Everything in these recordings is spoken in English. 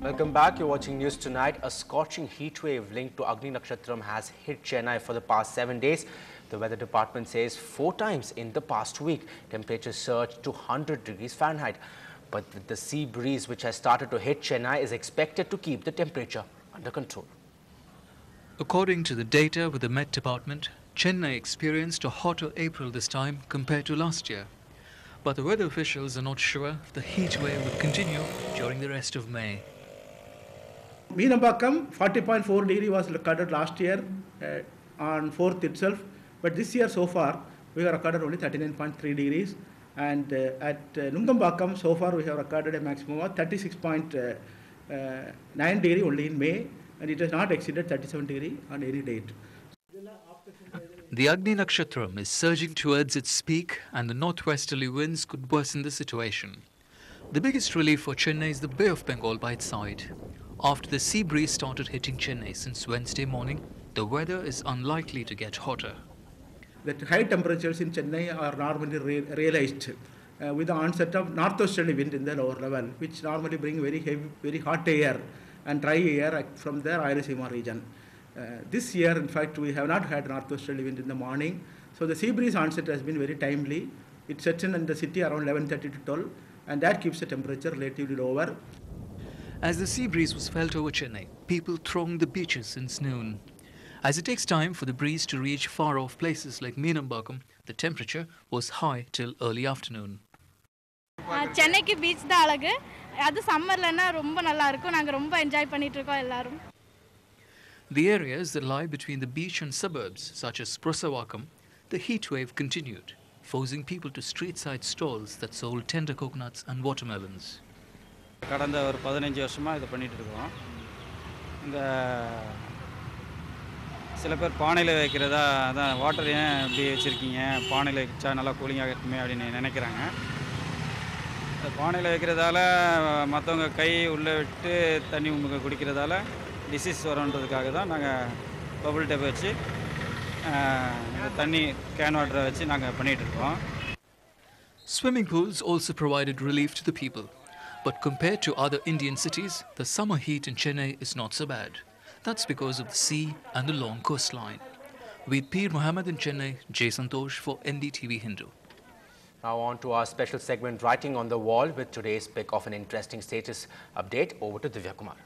Welcome back. You're watching News Tonight. A scorching heat wave linked to Agni Nakshatram has hit Chennai for the past 7 days. The weather department says 4 times in the past week, temperatures surged to 100 degrees Fahrenheit. But the sea breeze which has started to hit Chennai is expected to keep the temperature under control. According to the data with the Met Department, Chennai experienced a hotter April this time compared to last year. But the weather officials are not sure if the heat wave will continue during the rest of May. Meenambakkam 40.4 degree was recorded last year on 4th itself, but this year so far we have recorded only 39.3 degrees, and at Nungambakkam so far we have recorded a maximum of 36.9 degree only in May, and it has not exceeded 37 degree on any date. The Agni Nakshatram is surging towards its peak, and the northwesterly winds could worsen the situation. The biggest relief for Chennai is the Bay of Bengal by its side. After the sea breeze started hitting Chennai since Wednesday morning, the weather is unlikely to get hotter. The high temperatures in Chennai are normally realized with the onset of northwesterly wind in the lower level, which normally bring very heavy, very hot air and dry air from the Rayalaseema region. This year, in fact, we have not had northwesterly wind in the morning, so the sea breeze onset has been very timely. It sets in the city around 11:30 to 12, and that keeps the temperature relatively lower. As the sea breeze was felt over Chennai, people thronged the beaches since noon. As it takes time for the breeze to reach far-off places like Meenambakkam, the temperature was high till early afternoon. Chennai ki beach da alagu adu summer la na romba nalla irukum naanga romba enjoy pannittu irukom ellarum. The areas that lie between the beach and suburbs such as Prasavakkam, the heat wave continued, forcing people to street-side stalls that sold tender coconuts and watermelons. கடந்த ஒரு 15 வருஷமா இத பண்ணிட்டு இருக்கோம். இந்த சில பேர் பானையில வைக்கிறதா அதான் வாட்டர் ஏன் இப்படி வச்சிருக்கீங்க, பானையில வச்சா நல்லா கூலிங்கா இருக்குமே அப்படினு நினைக்கிறாங்க. பானையில வைக்கிறதால மத்தவங்க கை உள்ள விட்டு தண்ணி குடிக்கிறதால டிசீஸ் வரன்றதுக்காக தான் நாங்க பபிள் டேப் வச்சு தண்ணி கேன் வாட்டரை வச்சு நாங்க பண்ணிட்டு இருக்கோம். Swimming pools also provided relief to the people. But compared to other Indian cities, the summer heat in Chennai is not so bad. That's because of the sea and the long coastline. With Peer Mohammed in Chennai, Jay Santosh for NDTV Hindu. Now on to our special segment, Writing on the Wall, with today's pick of an interesting status update. Over to Divya Kumar.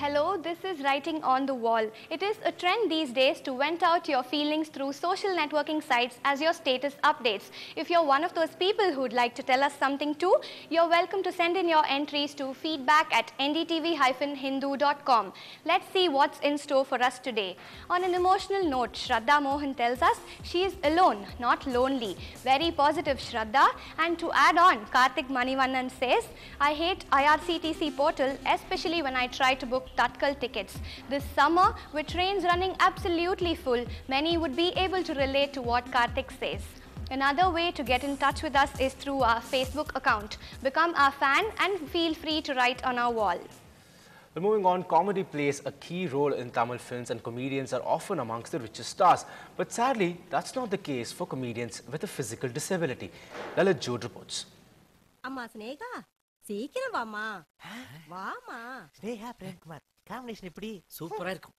Hello, this is Writing on the Wall. It is a trend these days to vent out your feelings through social networking sites as your status updates. If you're one of those people who'd like to tell us something too, you're welcome to send in your entries to feedback@ndtv-hindu.com. Let's see what's in store for us today. On an emotional note, Shraddha Mohan tells us she is alone, not lonely. Very positive, Shraddha. And to add on, Karthik Manivannan says, I hate IRCTC portal, especially when I try to book Tatkal tickets. This summer, with trains running absolutely full, many would be able to relate to what Karthik says. Another way to get in touch with us is through our Facebook account. Become our fan and feel free to write on our wall. Well, moving on, comedy plays a key role in Tamil films, and comedians are often amongst the richest stars. But sadly, that's not the case for comedians with a physical disability. Lalit Jode reports. Amma Snehha, சீக்கிரம் வாமா வாமா. Sneha Premkumar combination எப்படி சூப்பரா இருக்கும்.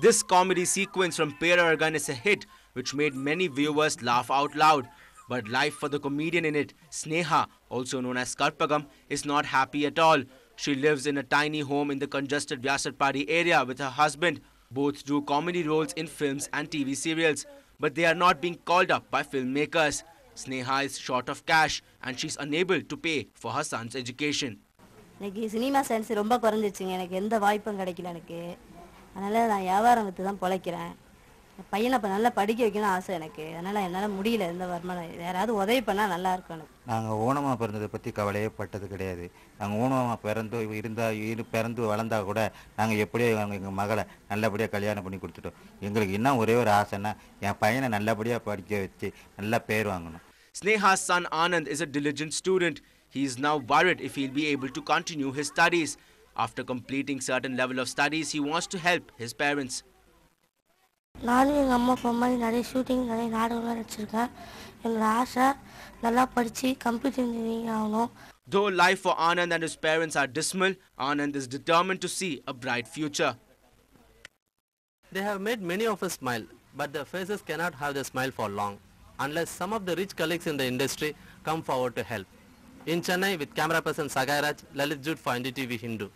This comedy sequence from Peraragan is a hit which made many viewers laugh out loud. But life for the comedian in it, Sneha, also known as Karpagam, is not happy at all. She lives in a tiny home in the congested Vyasarpadi area with her husband. Both do comedy roles in films and TV serials, but they are not being called up by filmmakers. Sneha is short of cash and she's unable to pay for her son's education. எனக்கு cinema sense ரொம்ப குறைஞ்சிச்சுங்க. எனக்கு எந்த வாய்ப்பும் கிடைக்கல எனக்கு. அதனால நான் வியாபாரம் வித்து தான் பொழைக்கிறேன். பையனை அப்போ நல்லா படிக்க வைக்கணும் ஆசை எனக்கு. அதனால என்னால் முடியல எந்த வருமானம். யாராவது உதவி பண்ணால் நல்லா இருக்கணும். நாங்கள் ஊனமாக பிறந்ததை பற்றி கவலையே பட்டது கிடையாது. நாங்கள் ஊனமாக பிறந்து வளர்ந்தா கூட நாங்கள் எப்படியோ எங்கள் மகளை நல்லபடியாக கல்யாணம் பண்ணி கொடுத்துட்டோம். எங்களுக்கு இன்னும் ஒரே ஒரு ஆசைன்னா என் பையனை நல்லபடியாக படிக்க வச்சு நல்ல பேர் வாங்கணும். Sneha's son Anand is a diligent student. He is now worried if he'll be able to continue his studies. After completing certain level of studies, he wants to help his parents. நானும் எங்கள் அம்மா அப்பா மாதிரி நிறைய shooting நிறைய நாடகம்லாம் நடிச்சிருக்கேன். என்னோட ஆசை நல்லா படித்து கம்ப்யூட்டர் இன்ஜினியரிங் ஆகணும். Though life for Anand and his parents are dismal, Anand is determined to see a bright future. They have made many of us smile, but their faces cannot have the smile for long unless some of the rich colleagues in the industry come forward to help. In Chennai, with camera person Sagai Raj, Lalit Jude for NDTV Hindu.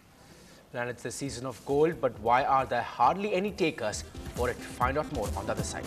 And it's the season of gold, but why are there hardly any takers for it? Find out more on the other side.